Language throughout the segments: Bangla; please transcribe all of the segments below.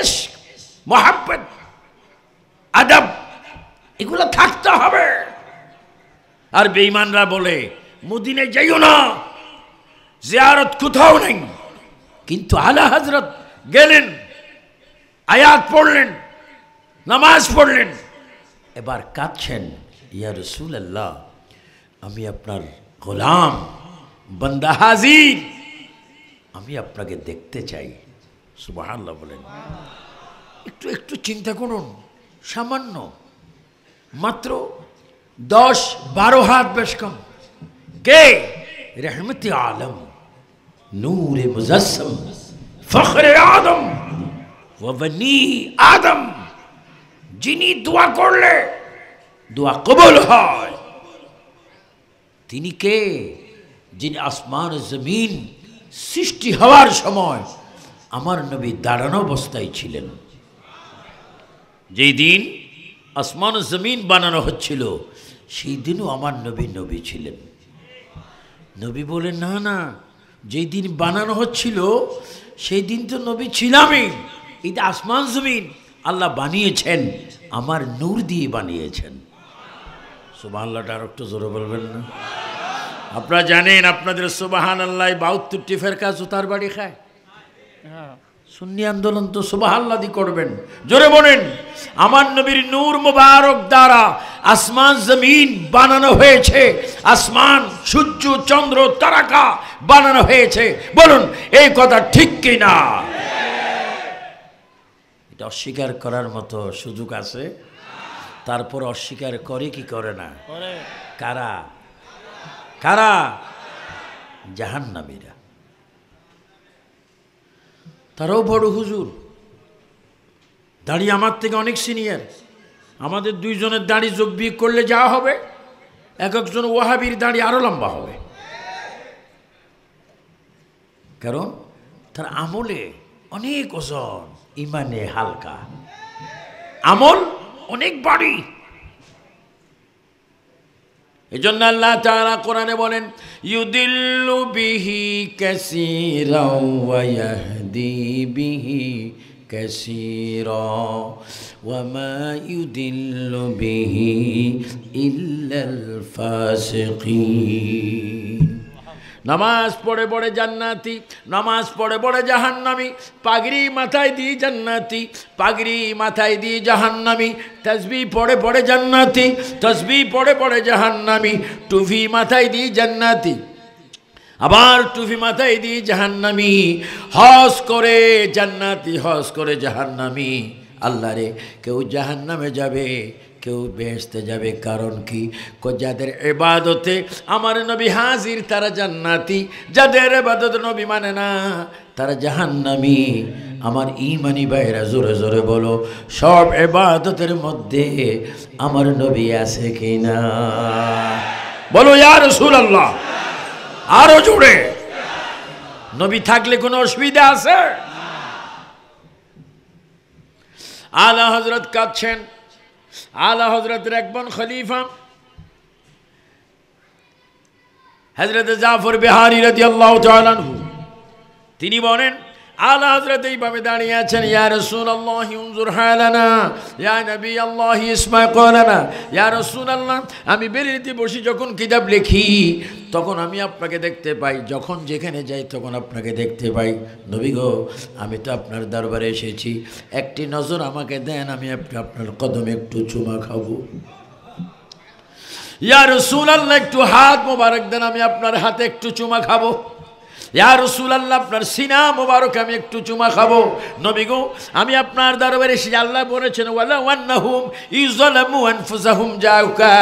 ইশক, মোহাব্বত, আদব এগুলো থাকতে হবে। আর বেঈমানরা বলে মদিনায় যাইও না, জিয়ারত কোথাও নেই। কিন্তু আলা হযরত গেলেন, আয়াত পড়লেন, নামাজ পড়লেন, এবার কাঁদছেন, ইয়া রাসূলুল্লাহ আমি আপনার গোলাম, বান্দা হাজির, আমি আপনাকে দেখতে চাই। সুবহানাল্লাহ বলেন। একটু একটু চিন্তা করুন, সামান্য মাত্র 10-12 হাত বেশ কম। কে? রহমতে আলম, নূরে মুজাসসম, ফখরে আদম ওয়া বনি আদম, যিনি দোয়া করলে দোয়া কবুল হয়, তিনি কে? যিনি আসমান জমিন সৃষ্টি হওয়ার সময় আমার নবী দাঁড়ানো অবস্থায় ছিলেন। যেই দিন আসমান জমিন বানানো হচ্ছিল সেই দিনও আমার নবী নবী ছিলেন। নবী বলেন না না, যেই দিন বানানো হচ্ছিল সেই দিন তো নবী ছিলামই। এই যে আসমান জমিন আল্লাহ বানিয়েছেন আমার নূর দিয়ে বানিয়েছেন। সুবহানাল্লাহটা আর একটু জোরে বলবেন না? আপনারা জানেন আপনাদের সুবহানাল্লাহ 72টি ফেরকা জুতার বাড়ি খায়। সুন্নি আন্দোলন তো সুবহানাল্লাহ দি করবেন, জোরে বলেন। আমার নবীর নূর মুবারক দ্বারা আসমান জমিন বানানো হয়েছে, আসমান সূর্য চন্দ্র তারকা বানানো হয়েছে। বলুন এই কথা ঠিক কি না? এটা অস্বীকার করার মতো সুযোগ আছে? তারপর অস্বীকার করে কি করে না? কারা? কারা? জাহান্নামীরা। তারাও বড় হুজুর, দাড়ি আমার থেকে অনেক সিনিয়র। আমাদের দুইজনের দাড়ি যোগ বিয়োগ করলে যা হবে, এক একজন ওয়াহাবির দাড়ি আরো লম্বা হবে। কারণ তার আমলে অনেক ওজন, ইমানে হালকা, আমল অনেক বাড়ি। এজন্য আল্লাহ তাআলা কোরআনে বলেন, ইউদিল্লু বিহি কাসীরাও ওয়া ইয়াহদি বিহি কাসীরা ওয়া মা ইউদিল্লু বিহি ইল্লাল ফাসিকিন। নামাজ পড়ে পড়ে জান্নাতি, নামাজ পড়ে পড়ে জাহান্নামী, পাগড়ি মাথায় দিয়ে জান্নাতি, পাগড়ি মাথায় দিয়ে জাহান্নামী, তসবিহ পড়ে পড়ে জান্নাতি, তসবিহ পড়ে পড়ে জাহান্নামী, টুপি মাথায় দিয়ে জান্নাতি, আবার টুপি মাথায় দিয়ে জাহান্নামী, হজ করে জান্নাতি, হজ করে জাহান্নামী। আল্লাহ রে, কেউ জাহান্নামে যাবে, কেউ বেহেশতে যাবে। কারণ কি? যাদের ইবাদতে আমার নবী হাজির তারা জান্নাতি, যাদের ইবাদত নবী মানে না তারা জাহান্নামী। আমার ঈমানি ভাইরা জোরে জোরে বলো, সব ইবাদতের মধ্যে আমার নবী আছে কিনা? বলো ইয়া রাসূলুল্লাহ, আরো জোরে। নবী থাকলে কোনো অসুবিধা আছে? আলা হযরত কাঁদছেন। আলা হযরতের একজন খলিফা হযরত জাফর বিহারী রাদিয়াল্লাহু তাআলা আনহু, তিনি বলেন আলা হযরত এইভাবে দাঁড়িয়ে আছেন, ইয়া রাসূলুল্লাহ উনজুর হালানা, ইয়া নবী আল্লাহ ইসমা ক্বালানা। ইয়া রাসূলুল্লাহ, আমি বেরিতে বসি যখন কিতাব লিখি তখন আমি আপনাকে দেখতে পাই, যখন যেখানে যাই তখন আপনাকে দেখতে পাই। নবী গো, আমি তো আপনার দরবারে এসেছি, একটি নজর আমাকে দেন, আমি আপনার কদমে একটু চুমা খাবো। ইয়া রাসূলুল্লাহ, একটু হাত মোবারক দেন, আমি আপনার হাতে একটু চুমা খাবো। ইয়া রাসূলুল্লাহ, আপনার সিনা মোবারক আমি একটু চুমা খাবো। নবী গো, আমি আপনার দরবারে এসেছি, আল্লাহ বলেছেন ওয়ালা ওয়ান্নাহুম ইযলামু আনফুসাহুম জাউকা।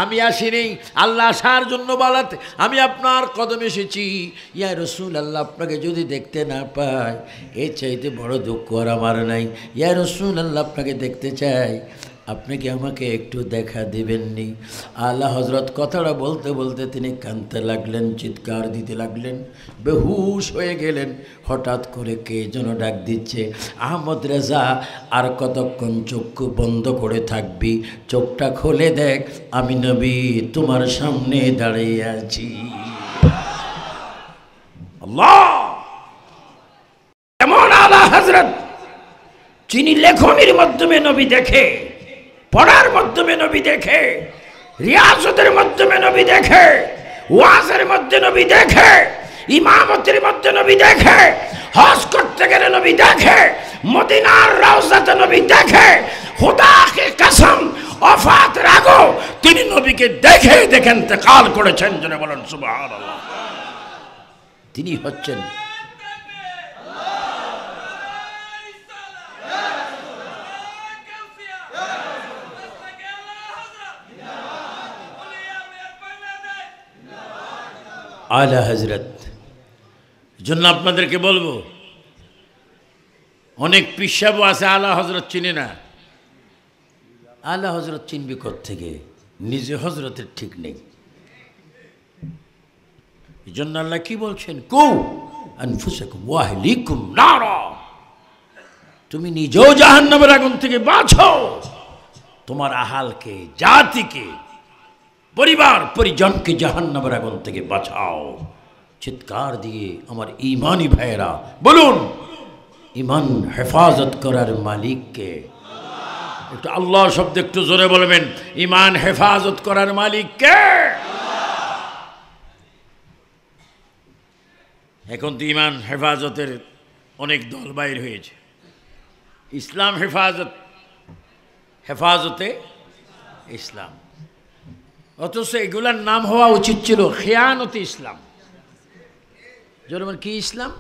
আমি আসিনি আল্লাহ আসার জন্য বলাতে, আমি আপনার কদমে এসেছি। ইয়া রাসূলুল্লাহ, আপনাকে যদি দেখতে না পাই এর চাইতে বড় দুঃখ আর আমার নাই। ইয়া রাসূলুল্লাহ, আপনাকে দেখতে চাই, আপনি কি আমাকে একটু দেখা দিবেননি? আলা হযরত কথাটা বলতে বলতে তিনি কাঁদতে লাগলেন, চিৎকার দিতে লাগলেন, বেহুশ হয়ে গেলেন। হঠাৎ করে কে যেন ডাক দিচ্ছে, আহমদ রেজা, আর কতক্ষণ চক্ষু বন্ধ করে থাকবি? চোখটা খুলে দেখ, আমি নবী তোমার সামনে দাঁড়িয়ে আছি। আল্লাহ, এমন আলা হযরত যিনি লেখনির মাধ্যমে নবী দেখে, পড়ার মাধ্যমে নবী দেখে, রিয়াজতের মাধ্যমে নবী দেখে, ওয়াজের মধ্যে নবী দেখে, ইমামতের মধ্যে নবী দেখে, হজ করতে গেলে নবী দেখে, মদিনার রওজাতে নবী দেখে, খোদাকে কসম ওফাতের আগে তিনি নবীকে দেখে দেখে ইন্তেকাল করেছেন। জনে বলেন সুবহানাল্লাহ। তিনি হচ্ছেন আলা হযরত। জন্য আপনাদেরকে বলবো, অনেক পিসাবও আছে আলা হযরত চিনে না। আলা হযরত চিনবি কোত্থেকে? নিজে হযরতের ঠিক নেই। এই জন্য আল্লাহ কি বলছেন? কু আনফুসাকুম ওয়া আহলিকুম নারা, তুমি নিজেও জাহান্নামের আগুন থেকে বাঁচো, তোমার আহালকে, জাতিকে, পরিবার পরিজনকে জাহান্নামের আগুন থেকে বাঁচাও। চিৎকার দিয়ে আমার ঈমানি ভাইয়েরা বলুন, ঈমান হেফাজত করার মালিককে। একটু আল্লাহ শব্দ একটু জোরে বলবেন, ঈমান হেফাজত করার মালিককে। এখন তো ঈমান হেফাজতের অনেক দল বাইর হয়েছে। ইসলাম হেফাজত, হেফাজতে ইসলাম, অথচ এগুলার নাম হওয়া উচিত ছিল খেয়ানতে ইসলাম। যেমন কি ইসলাম?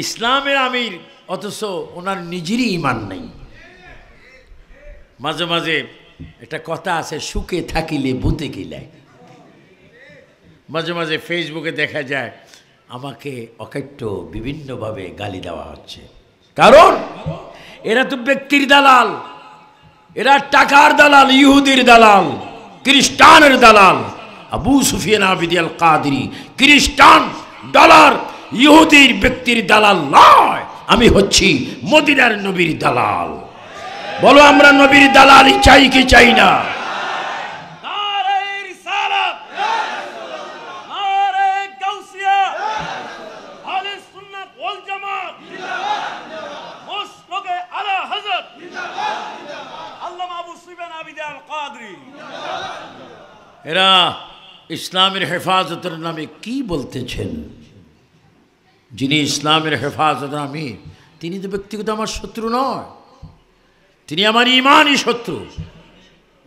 ইসলামের আমির, অথচ ওনার নিজেরই ঈমান নেই। মাঝে মাঝে একটা কথা আছে, সুখে থাকিলে বুতে কিলায়। মাঝে মাঝে ফেসবুকে দেখা যায় আমাকে অকাট্য বিভিন্নভাবে গালি দেওয়া হচ্ছে, কারণ এরা তো ব্যক্তির দালাল, এরা টাকার দালাল, ইহুদির দালাল, খ্রিস্টানের দালাল। আবু সুফিয়ান আবিদি আল কাদরি খ্রিস্টান, ডলার, ইহুদির ব্যক্তির দালাল নয়। আমি হচ্ছি মদিনার নবীর দালাল। বলো, আমরা নবীর দালালি চাই কি চাই না? এরা ইসলামের হেফাজতের নামে কি বলতেছেন? যিনি ইসলামের হেফাজতের আমির, তিনি তো ব্যক্তিগত আমার শত্রু নয়, তিনি আমার ঈমানি শত্রু।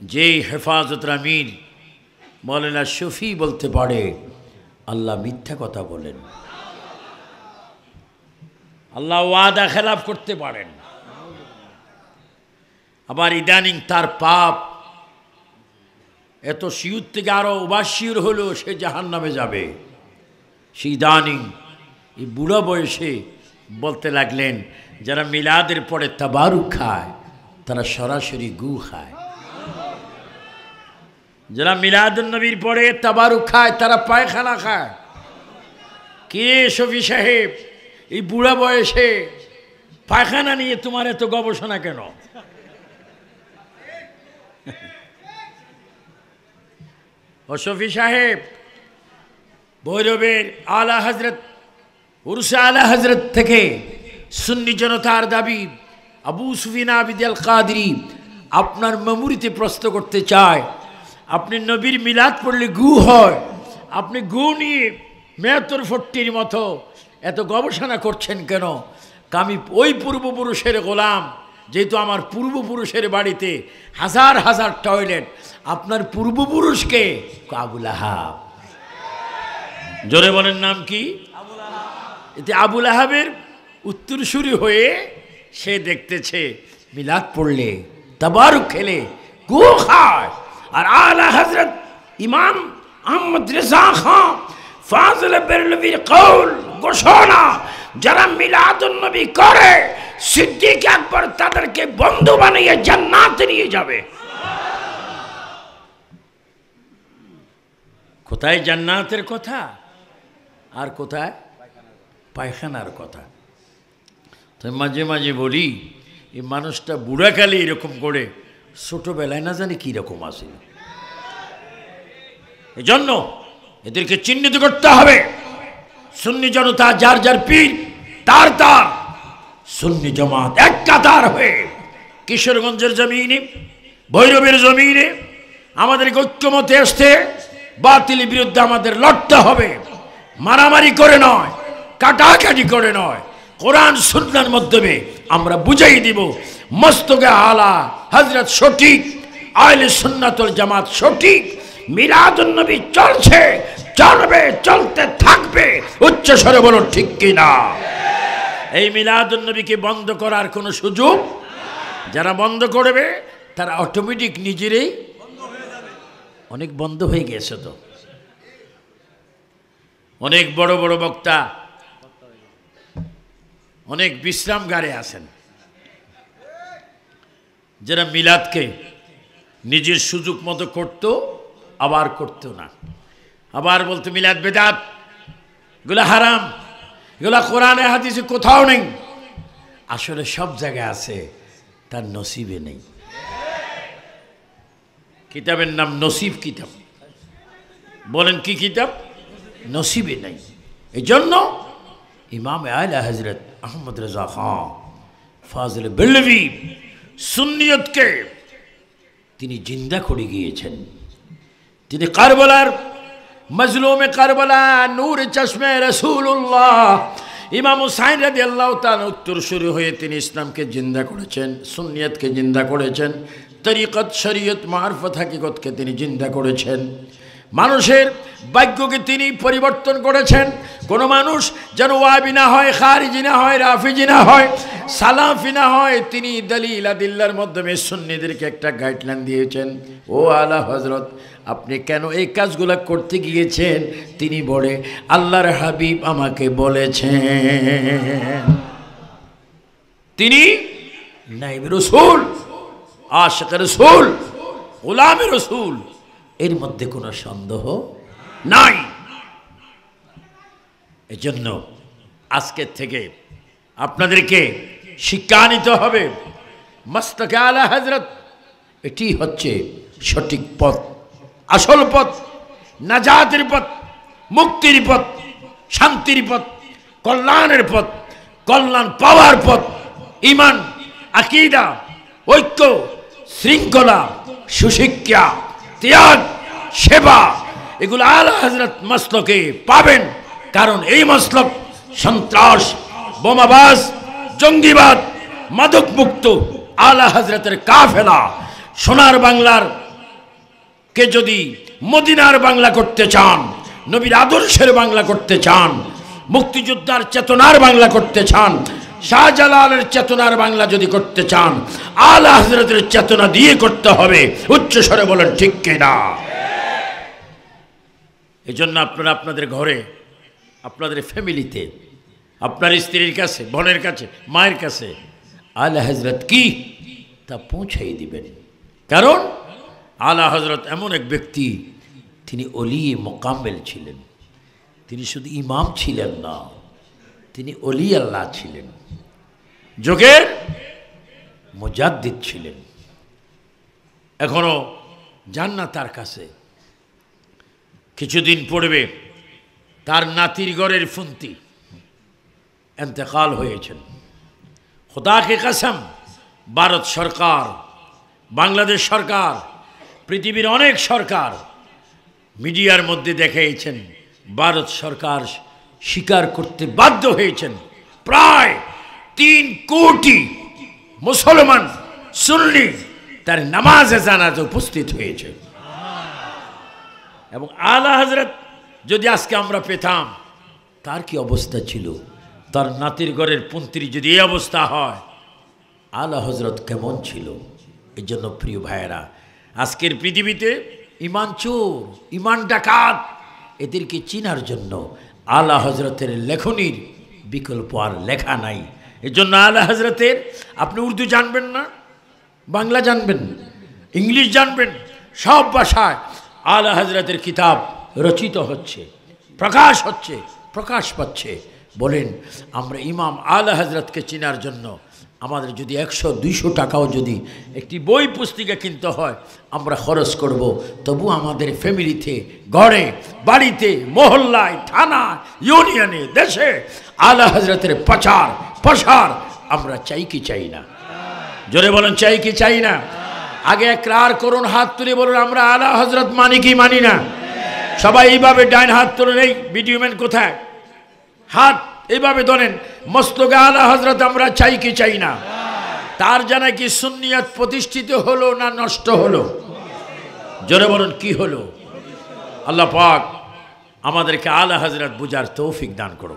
যেই হেফাজতের আমির মৌলানা শফি বলতে পারে আল্লাহ মিথ্যা কথা বলেন, আল্লাহ ওয়াদা খেলাফ করতে পারেন, আবার ইদানিং তার পাপ এত শিউর থেকে আরো ওভারশিওর হলো সে জাহান্নামে যাবে। সে ইদানিং এই বুড়ো বয়সে বলতে লাগলেন, যারা মিলাদের পরে তাবারুক খায় তারা সরাসরি গু খায়, যারা মিলাদুন নবীর পরে তাবারুক খায় তারা পায়খানা খায়। কে শফি সাহেব, এই বুড়া বয়সে পায়খানা নিয়ে তোমার এত গবেষণা কেন? ও শফি সাহেব, ভৈরবের আলা হজরত, উরসে আলা হজরত থেকে সুন্নি জনতার দাবি আবু সুফিয়ান আবিদি আল কাদরি আপনার মেমোরিতে প্রশ্ন করতে চায়, আপনি নবীর মিলাদ পড়লে গু হয়, আপনি গু নিয়ে মেয়তর ফট্টির মতো এত গবেষণা করছেন কেন? আমি ওই পূর্বপুরুষের গোলাম, যেহেতু আমার পূর্বপুরুষের বাড়িতে হাজার হাজার টয়লেট। আপনার পূর্বপুরুষকে আবুল আহাব, জোরে বলেন নাম কি? এতে আবুল আহাবের উত্তরসূরি হয়ে সে দেখতেছে মিলাদ পড়লে, তাবারুক খেলে গু খায়। আর আলা হযরত ইমাম আহমদ রেজা খান ফাজিল বেরলভীর কৌল ঘোষণা, যারা মিলাদুন নবী করে সিদ্দিক আকবর তাদেরকে বন্ধু বানিয়ে জান্নাতে নিয়ে যাবে। কোথায় জান্নাতের কথা আর কোথায় পায়খানার কথা? তো মাঝে মাঝে বলি, এই মানুষটা বুড়াকালে এরকম করে, ছোটবেলায় না জানি কীরকম আসে। এজন্য এদেরকে চিহ্নিত করতে হবে। সুন্নি জনতা যার যার পীর তার তার, সুন্নি জামাত এক কাতার হয়ে কিশোরগঞ্জের জমিনে, ভৈরবের জমিনে আমাদেরকে ঐক্যমতে আসতে, বাতিলের বিরুদ্ধে আমাদের লড়তে হবে। মারামারি করে নয়, কাটাকাটি করে নয়, কোরআন সুন্নাহর মাধ্যমে আমরা বুঝাই দিব মস্তকে আলা হযরত সঠিক, আহলে সুন্নাত ওয়াল জামাত সঠিক, মিলাদুন নবী চলছে, চলবে, চলতে থাকবে। উচ্চ স্বরে বলো ঠিক কিনা? এই মিলাদুন নবীকে বন্ধ করার কোনো সুযোগ, যারা বন্ধ করবে তারা অটোমেটিক নিজেরাই অনেক বন্ধ হয়ে গেছে। তো অনেক বড় বড় বক্তা অনেক বিশ্রামগারে আছেন, যারা মিলাদকে নিজের সুযোগ মতো করতো, আবার করতো না, আবার বলতো মিলাদ বেদাত, এগুলো হারাম, এগুলো কোরআনে হাদিসে কোথাও নেই। আসলে সব জায়গায় আছে, তার নসিবে নেই। কিতাবের নাম নসিব কিতাব। বলেন কি কিতাব? নসিবে নেই। এই জন্য ইমাম আলা হযরত আহমদ রেজা খান ফাজিল বেলভি সুন্নিয়তকে তিনি জিন্দা করে গিয়েছেন। তিনি কারবালার মজলুমে কারবালা, নূর চশমে রাসূলুল্লাহ ইমাম হুসাইন রাদিয়াল্লাহু তাআলা উত্তর শুরু হয়ে তিনি ইসলামকে জিন্দা করেছেন, সুন্নিয়তকে জিন্দা করেছেন, তরিকত, শরীয়ত, মারফত, হাকিকতকে তিনি জিন্দা করেছেন। মানুষের ভাগ্যকে তিনি পরিবর্তন করেছেন। কোনো মানুষ যেন ওয়াহাবি না হয়, খারিজি না হয়, রাফিজি না হয়, সালাফি না হয়, তিনি দলিল আদিল্লার মাধ্যমে সুন্নিদেরকে একটা গাইডলাইন দিয়েছেন। ও আলা হযরত, আপনি কেন এই কাজগুলো করতে গিয়েছেন? তিনি বলে আল্লাহর হাবিব আমাকে বলেছেন। তিনি নাইব রাসূল, আশিক রাসূল, গোলাম রাসূল, এর মধ্যে কোনো সন্দেহ নাই। এজন্য আজকের থেকে আপনাদেরকে শিক্ষা নিতে হবে। মস্তকে আলা হযরত এটি হচ্ছে সঠিক পথ, আসল পথ, নাজাতের পথ, মুক্তির পথ, শান্তির পথ, কল্যাণের পথ, কল্যাণ পাওয়ার পথ। ঈমান, আকীদা, ঐক্য, শৃঙ্খলা, সুশিক্ষা, ত্যাগ, সেবা, এগুলো আলা হযরত মসলকে পাবেন। কারণ এই মসলক সন্ত্রাস, বোমাবাজ, জঙ্গিবাদ, মাদক মুক্ত আলা হযরতের কাফেলা। সোনার বাংলার কে যদি মদিনার বাংলা করতে চান, নবীর আদর্শের বাংলা করতে চান, মুক্তিযোদ্ধার চেতনার বাংলা করতে চান, শাহজালালের চেতনার বাংলা যদি করতে চান, আলা হযরতের চেতনা দিয়ে করতে হবে। উচ্চ স্বরে বলেন ঠিক কিনা? এই জন্য আপনারা আপনাদের ঘরে, আপনাদের ফ্যামিলিতে, আপনার স্ত্রীর কাছে, বোনের কাছে, মায়ের কাছে আলা হযরত কি তা পৌঁছাই দিবেন। কারণ আলা হযরত এমন এক ব্যক্তি, তিনি ওলি মোকাম্মেল ছিলেন। তিনি শুধু ইমাম ছিলেন না, তিনি ওলি আল্লাহ ছিলেন, যুগের মুজাদ্দিদ ছিলেন। এখনো জান্নাত তার কাছে। কিছুদিন পড়বে তার নাতির ঘরের ফুন্তি ইন্তেকাল হয়েছেন। খোদা কে কসম, ভারত সরকার, বাংলাদেশ সরকার, পৃথিবীর অনেক সরকার মিডিয়ার মধ্যে দেখিয়েছেন, ভারত সরকার স্বীকার করতে বাধ্য হয়েছেন প্রায় 3 কোটি মুসলমান সুন্নি তার নামাজে জানাজা উপস্থিত হয়েছে। এবং আলা হযরত যদি আজকে আমরা পেতাম, তার কি অবস্থা ছিল, তার নাতির ঘরের পুন্ত্রী যদি এই অবস্থা হয়, আলা হযরত কেমন ছিল। এই জন্য প্রিয় ভাইয়েরা, আজকের পৃথিবীতে ইমান চোর, ইমান ডাকাত, এদেরকে চিনার জন্য আলা হযরতের লেখনীর বিকল্প আর লেখা নাই। এই জন্য আলা হযরতের, আপনি উর্দু জানবেন না, বাংলা জানবেন, ইংলিশ জানবেন, সব ভাষায় আলা হযরতের কিতাব রচিত হচ্ছে, প্রকাশ হচ্ছে, প্রকাশ পাচ্ছে। বলেন, আমরা ইমাম আলা হযরতকে চিনার জন্য আমাদের যদি 100-200 টাকাও যদি একটি বই পুস্তিকা কিনতে হয় আমরা খরচ করব, তবু আমাদের ফ্যামিলিতে, ঘরে, বাড়িতে, মহল্লায়, থানা, ইউনিয়নে, দেশে আলা হযরতের প্রচার প্রসার আমরা চাই কি চাই না? জোরে বলেন, চাই কি চাই না? আগে একরার করুন, হাত তুলে বলুন আমরা আলা হযরত মানি কি মানি না? সবাই এইভাবে ডাইন হাত তুলে নেই। ভিডিও ম্যান কোথায়? হাত এইভাবে ধরেন, মস্তকে আলা হযরত আমরা চাই কি চাই না? তার জানা কি সুন্নিয়ত প্রতিষ্ঠিত হলো না নষ্ট হলো? জোরে বলুন, কি হলো? আল্লাহ পাক আমাদেরকে আলা হযরত বুঝার তৌফিক দান করুন।